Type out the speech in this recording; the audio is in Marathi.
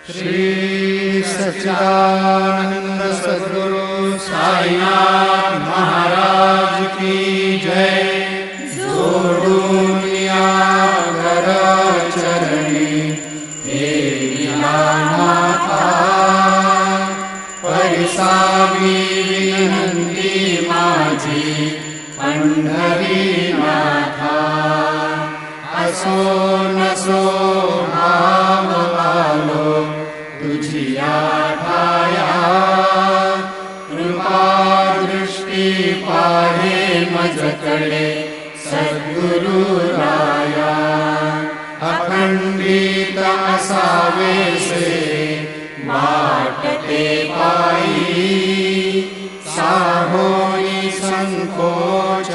श्री सच्चिदानंद सद्गुरु साईनाथ महाराज की जय। जोडून या घर चरणी हे नाथा, परिसावी विनंती माझी पंढरीनाथा। असो नसो भाव आलो तुझिया ठाया, कृपा दृष्टी पाहे मजकडे सद्गुरु राया। अखंडित असावेसे वाटते पायी, साहोई संकोच